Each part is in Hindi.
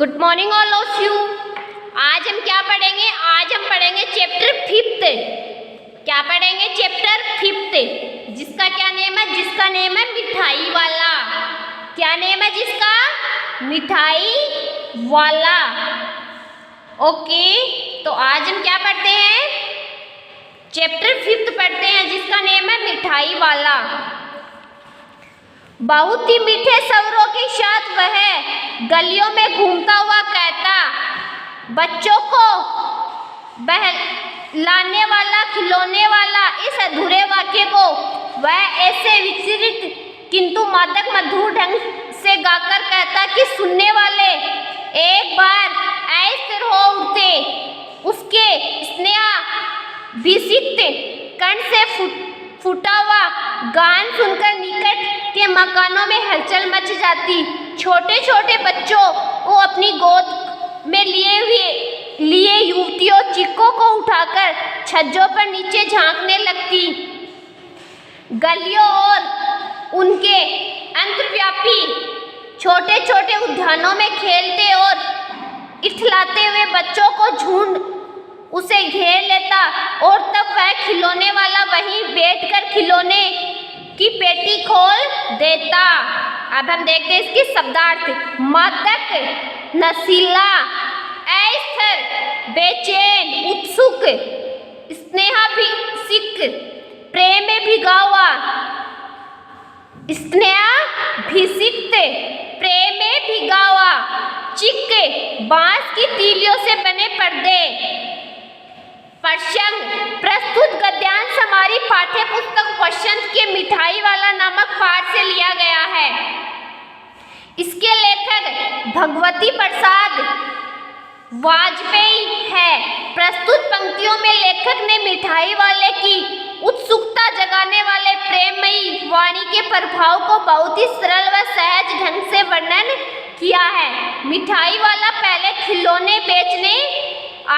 Good morning all of you. आज हम क्या पढ़ेंगे? आज हम पढ़ेंगे चैप्टर 5। क्या पढ़ेंगे? चैप्टर 5 जिसका क्या नेम है? जिसका नेम है मिठाई वाला। क्या नेम है जिसका? मिठाई वाला। ओके, तो आज हम क्या पढ़ते हैं? चैप्टर 5 पढ़ते हैं जिसका नेम है मिठाई वाला। बहुत ही मीठे स्वरों के साथ वह गलियों में घूमता हुआ कहता, बच्चों को बहलाने वाला, खिलौने वाला। इस अधूरे वाक्य को वह ऐसे विचित्र किंतु मादक मधुर ढंग से गाकर कहता कि सुनने वाले एक बार अस्थिर हो उठते। उसके स्नेह भीषित कंठ से फूटा हुआ गान सुनकर निकट के मकानों में हलचल मच जाती। छोटे छोटे बच्चों को अपनी गोद में लिए युवतियों चिक्कों को उठाकर छज्जों पर नीचे झांकने लगती। गलियों और उनके अंतर्व्यापी छोटे छोटे उद्यानों में खेलते और इठलाते हुए बच्चों को झुंड उसे घेर लेता और तब वह खिलौने वाला वहीं बैठकर खिलौने की पेटी खोल देता। अब हम देखते हैं इसकी शब्दार्थ। मादक, नशीला, अस्थिर, बेचैन, उत्सुक, स्नेहाभिषिक्त, प्रेम में भिगा हुआ, स्नेहाभिषिक्त, प्रेम में भिगा हुआ, चिक, बांस की तीलियों से बने पर्दे। प्रसंग प्रस्तुत गद्यांश हमारी पाठ्य पुस्तक वसंत के मिठाई वाला नामक पाठ से लिया गया है। इसके लेखक भगवती प्रसाद वाजपेयी है। प्रस्तुत पंक्तियों में लेखक ने मिठाई वाले की उत्सुकता जगाने वाले प्रेममयी वाणी के प्रभाव को बहुत ही सरल व सहज ढंग से वर्णन किया है। मिठाई वाला पहले खिलौने बेचने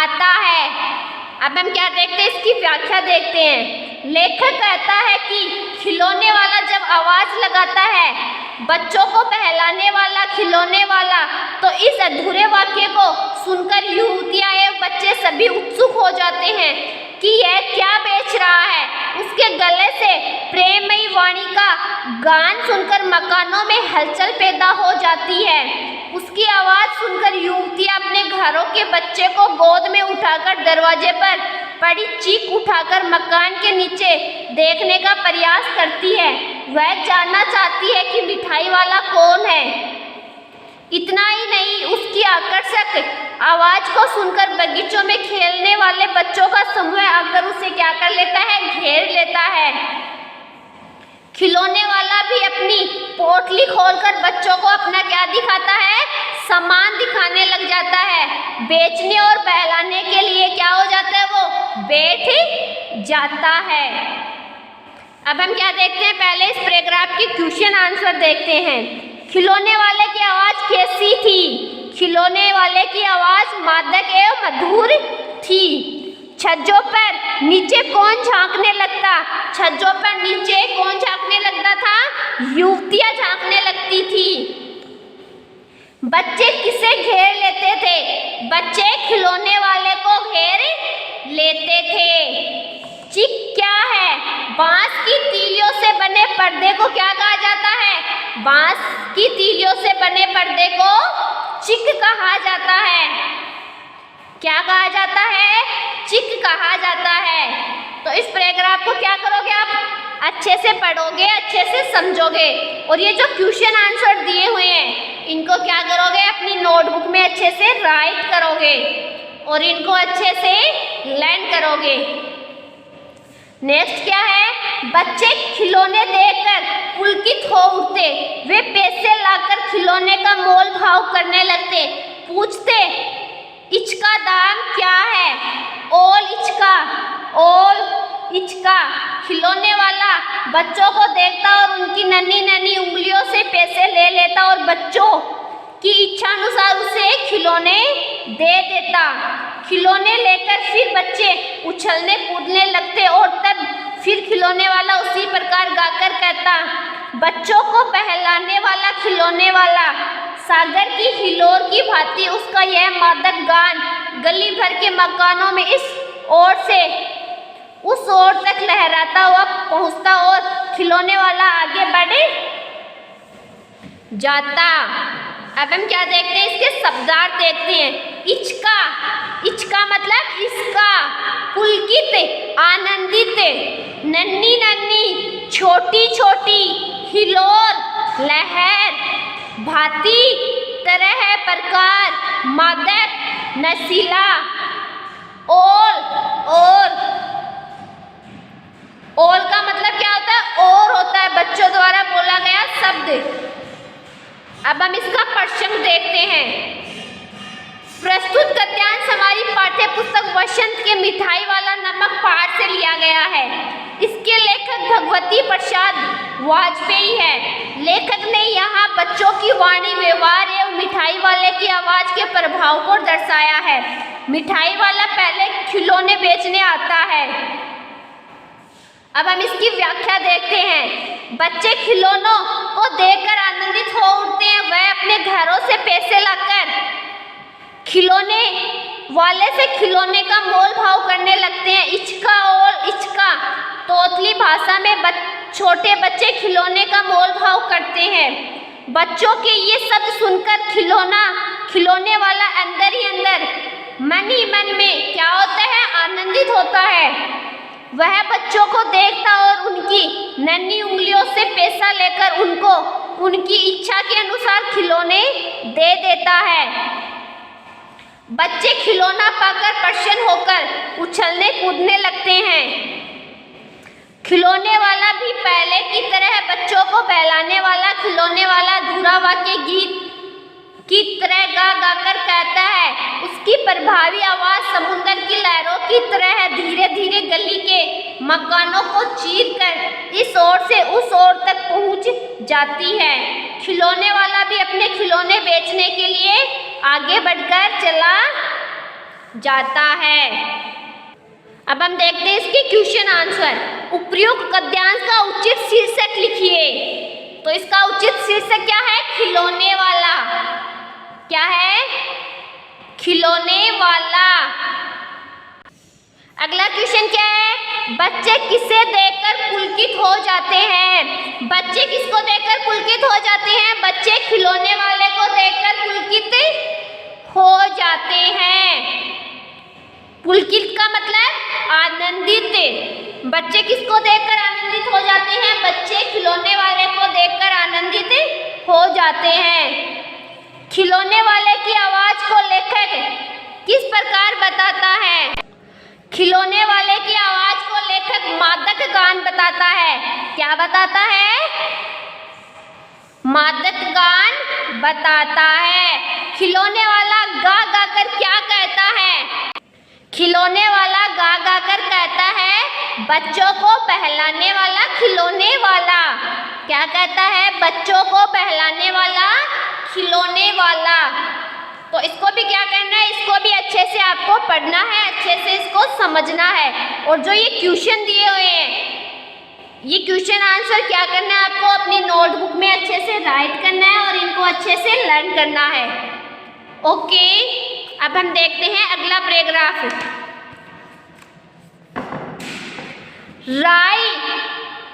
आता है। अब हम क्या देखते हैं? इसकी व्याख्या देखते हैं। लेखक कहता है कि खिलौने वाला जब आवाज लगाता है, बच्चों को बहलाने वाला, खिलौने वाला, तो इस अधूरे वाक्य को सुनकर युवतियां एवं बच्चे सभी उत्सुक हो जाते हैं कि यह क्या बेच रहा है। उसके गले से प्रेममयी वाणी का गान सुनकर मकानों में हलचल पैदा हो जाती है। उसकी आवाज सुनकर युवतियां अपने घरों के बच्चे को गोद में उठाकर दरवाजे पर पड़ी चीख उठाकर मकान के नीचे देखने का प्रयास करती है। वह जानना चाहती है कि मिठाई वाला कौन है। इतना ही नहीं, उसकी आकर्षक आवाज को सुनकर बगीचों में खेलने वाले बच्चों का समूह आकर उसे क्या कर लेता है? घेर लेता है। खिलौने वाला भी अपनी पोटली खोलकर बच्चों को अपना क्या दिखाता है? सामान दिखाने लग जाता है। बेचने और बहलाने के लिए क्या हो जाता है? वो बैठ जाता है। अब हम क्या देखते हैं? पहले इस पैराग्राफ के क्वेश्चन आंसर देखते हैं। खिलौने वाले की आवाज कैसी थी? खिलौने वाले की आवाज मादक एवं मधुर थी। छज्जों पर नीचे कौन झांकने लगता? छज्जों पर नीचे कौन झांकने लगता था? युवतियां झांकने लगती थी। बच्चे किसे घेर लेते थे? बच्चे खिलौने वाले को घेर लेते थे। चिक क्या है? बांस की तीलियों से बने पर्दे को क्या कहा जाता है? बांस की तीलियों से बने पर्दे को चिक कहा जाता है। क्या कहा जाता है? चिक कहा जाता है। तो इस पैराग्राफ को क्या करोगे? आप अच्छे से पढ़ोगे, अच्छे से समझोगे और ये जो क्वेश्चन आंसर दिए हुए हैं इनको क्या करोगे? अपनी नोटबुक में अच्छे से राइट करोगे और इनको अच्छे से लर्न करोगे। नेक्स्ट क्या है? बच्चे खिलौने देखकर पुलकित हो उठते। वे पैसे लाकर खिलौने का मोल भाव करने लगते। पूछते, इचका दाम क्या है? ओल इचका, ओल इचका। खिलौने वाला बच्चों को देखता और उनकी नन्ही नन्ही उंगलियों से पैसे ले लेता और बच्चों की इच्छा अनुसार उसे खिलौने दे देता। खिलौने लेकर फिर बच्चे उछलने कूदने लगते और तब फिर खिलौने वाला उसी प्रकार गाकर कहता, बच्चों को बहलाने वाला, खिलौने वाला, सागर की हिलोर की भांति उसका यह मादक गान गली भर के मकानों में इस ओर से उस ओर तक लहराता हुआ पहुंचता और खिलौने वाला आगे बढ़े जाता। अब हम क्या देखते हैं, इसके शब्दार्थ देखते हैं। इचका, इचका मतलब इसका, पुलकित आनंदित, नन्ही नन्ही छोटी छोटी, हिलोर लहर, भांति तरह प्रकार, मादक नशीला, ओल ओल का मतलब क्या होता है, और होता है, बच्चों द्वारा बोला गया शब्द। अब हम इसका प्रसंग देखते हैं। प्रस्तुत गद्यांश हमारी पाठ्य पुस्तक वसंत के मिठाई वाला नमक पहाड़ से लिया गया है। इसके लेखक भगवती प्रसाद वाजपेयी है। लेखक ने यहाँ बच्चों की वाणी, व्यवहार एवं मिठाई वाले की आवाज के प्रभाव को दर्शाया है। मिठाई वाला पहले खिलौने बेचने आता है। अब हम इसकी व्याख्या देखते हैं। बच्चे खिलौनों को देखकर आनंदित हो उठते हैं। वह अपने घरों से पैसे लाकर खिलौने वाले से खिलौने का मोल भाव करने लगते हैं। इचका और इचका तोतली भाषा में छोटे बच्चे खिलौने का मोल भाव करते हैं। बच्चों के ये शब्द सुनकर खिलौने वाला अंदर ही अंदर मन ही मन में क्या होता है, आनंदित होता है। वह बच्चों को देखता और उनकी नन्ही उंगलियों से पैसा लेकर उनको उनकी इच्छा के अनुसार खिलौने दे देता है। बच्चे खिलौना पाकर प्रसन्न होकर उछलने कूदने लगते हैं। खिलौने वाला भी पहले की तरह बच्चों को बहलाने वाला खिलौने वाला धुरावा के गीत की तरह गा गा कर कहता है। उसकी प्रभावी आवाज समुद्र की लहरों की तरह धीरे धीरे गली के मकानों को चीर कर इस ओर से उस ओर तक पहुंच जाती है। खिलौने वाला भी अपने खिलौने बेचने के लिए आगे बढ़कर चला जाता है। अब हम देखते हैं इसके क्वेश्चन आंसर। उपर्युक्त गद्यांश का उचित शीर्षक लिखिए। तो इसका उचित शीर्षक क्या है, खिलौने वाला। क्या है, खिलौने वाला। अगला क्वेश्चन क्या है, बच्चे किसे देखकर पुलकित हो जाते हैं। बच्चे किसको देखकर पुलकित हो जाते हैं, बच्चे खिलौने वाले को देखकर पुलकित हो जाते हैं। पुलकित का मतलब आनंदित। बच्चे किसको देखकर आनंदित हो जाते हैं, बच्चे खिलौने वाले को देखकर आनंदित हो जाते हैं। खिलौने वाले की आवाज को लेखक किस प्रकार बताता है। खिलौने वाले की आवाज को लेखक मादक गान बताता है। क्या बताता है, मादक गान बताता है। खिलौने वाला गा गा कर क्या कहता है, खिलौने वाला गा गा कर कहता है, बच्चों को बहलाने वाला खिलौने वाला। क्या कहता है, बच्चों को बहलाने वाला खिलौने वाला। तो इसको भी क्या करना है, इसको भी अच्छे से आपको पढ़ना है, अच्छे से इसको समझना है। और जो ये क्वेश्चन दिए हुए हैं, ये क्वेश्चन आंसर क्या करना है, आपको अपनी नोटबुक में अच्छे से राइट करना है और इनको अच्छे से लर्न करना है। ओके, अब हम देखते हैं अगला पैराग्राफ। राय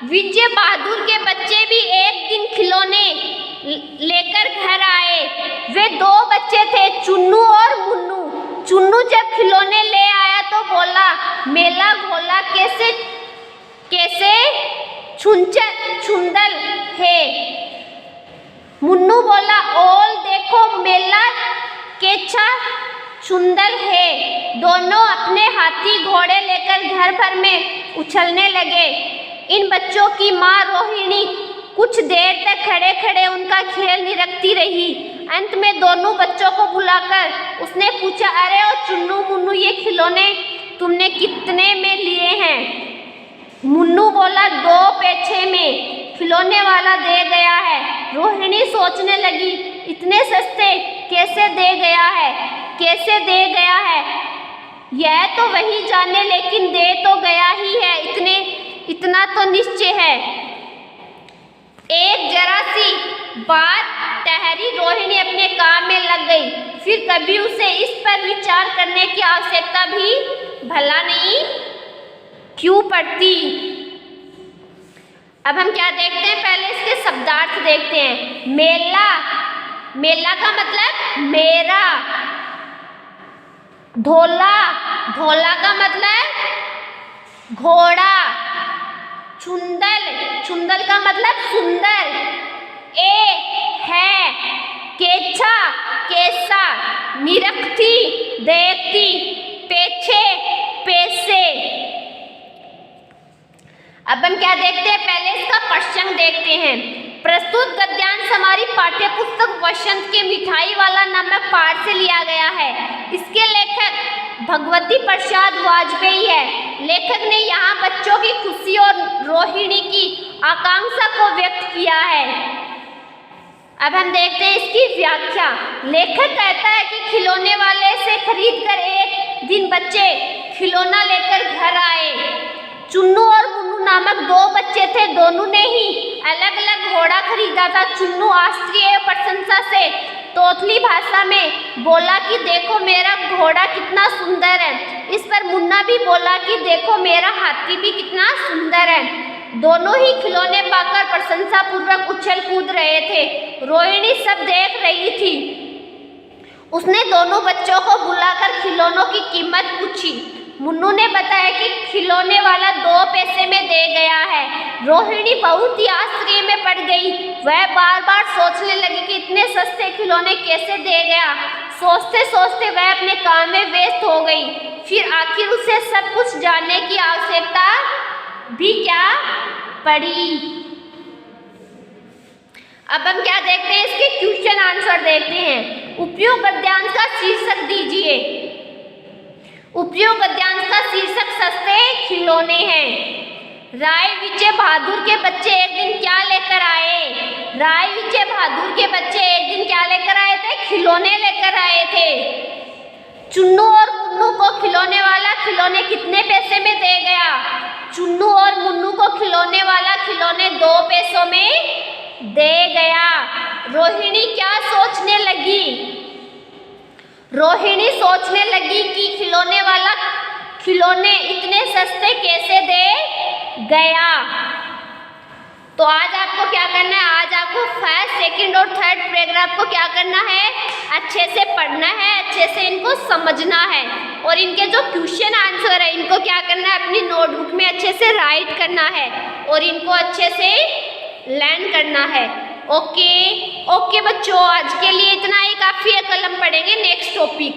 विजय बहादुर के बच्चे भी एक दिन खिलौने लेकर घर आए। वे दो बच्चे थे, चुन्नू और मुन्नू। चुन्नू जब खिलौने ले आया तो बोला, मेला घोला कैसे कैसे छुंदल है। मुन्नू बोला, ओल देखो मेला केचा सुंदर है। दोनों अपने हाथी घोड़े लेकर घर भर में उछलने लगे। इन बच्चों की माँ रोहिणी कुछ देर तक खड़े खड़े उनका खेल निरखती रही। अंत में दोनों बच्चों को बुलाकर उसने पूछा, अरे ओ चुन्नू मुन्नू, ये खिलौने तुमने कितने में लिए हैं। मुन्नू बोला, 2 पैसे में खिलौने वाला दे गया है। रोहिणी सोचने लगी, इतने सस्ते कैसे दे गया है, कैसे दे गया है, यह तो वही जाने, लेकिन दे तो गया ही है, इतना तो निश्चय है। एक जरा सी बाद ठहरी रोहिणी अपने काम में लग गई। फिर कभी उसे इस पर विचार करने की आवश्यकता भी भला नहीं क्यों पड़ती। अब हम क्या देखते हैं, पहले इसके शब्दार्थ देखते हैं। मेला, मेला का मतलब मेरा। ढोला, ढोला का मतलब घोड़ा। चुंदल, चुंदल का मतलब सुंदर। है, केछा, केसा। निरखती, देखती। पेछे, पैसे। अब हम क्या देखते हैं, पहले इसका प्रसंग देखते हैं। प्रस्तुत गद्यांश हमारी पाठ्य पुस्तक वसंत के मिठाई वाला नामक पाठ से लिया गया है। इसके लेखक भगवती प्रसाद वाजपेयी है। लेखक ने यहाँ बच्चों की खुशी और रोहिणी की आकांक्षा को व्यक्त किया है। अब हम देखते हैं इसकी व्याख्या। लेखक कहता है कि खिलौने वाले से खरीदकर एक दिन बच्चे खिलौना लेकर घर आए। चुन्नू और मुन्नू नामक दो बच्चे थे। दोनों ने ही अलग अलग घोड़ा खरीदा था। चुन्नू शास्त्रीय प्रशंसा से तोतली भाषा में बोला कि देखो मेरा घोड़ा कितना सुंदर है। इस पर मुन्ना भी बोला कि देखो मेरा हाथी भी कितना सुंदर है। दोनों ही खिलौने पाकर प्रशंसा पूर्वक उछल कूद रहे थे। रोहिणी सब देख रही थी। उसने दोनों बच्चों को बुलाकर खिलौनों की कीमत पूछी। मुन्नू ने बताया कि खिलौने वाला 2 पैसे में दे गया है। रोहिणी बहुत ही आश्चर्य में पड़ गई। वह बार बार सोचने लगी कि इतने सस्ते खिलौने कैसे दे गया। सोचते सोचते वह अपने काम में व्यस्त हो गई। फिर आखिर उसे सब कुछ जानने की आवश्यकता भी क्या पड़ी। अब हम क्या देखते हैं, इसके क्वेश्चन आंसर देखते हैं। उपयुक्त गद्यांश का शीर्षक दीजिए। उपयुक्त गद्यांश का शीर्षक सस्ते खिलौने हैं। राय विजय बहादुर के बच्चे एक दिन क्या लेकर आए। राय विजय बहादुर के बच्चे एक दिन क्या लेकर आए थे, खिलौने लेकर आए थे। चुन्नू और मुन्नू को खिलौने वाला खिलौने कितने पैसे में दे गया। चुन्नू और मुन्नू को खिलौने वाला खिलौने 2 पैसों में दे गया। रोहिणी क्या सोचने लगी। रोहिणी सोचने लगी कि खिलौने वाला खिलौने इतने सस्ते कैसे दे गया। तो आज आपको क्या करना है, आज आपको फर्स्ट, सेकंड और थर्ड पैराग्राफ को क्या करना है, अच्छे से पढ़ना है, अच्छे से इनको समझना है और इनके जो क्वेश्चन आंसर है इनको क्या करना है, अपनी नोटबुक में अच्छे से राइट करना है और इनको अच्छे से लर्न करना है। ओके बच्चों, आज के लिए इतना ही काफ़ी है। कल हम पढ़ेंगे next topic.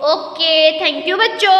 Okay, thank you बच्चों।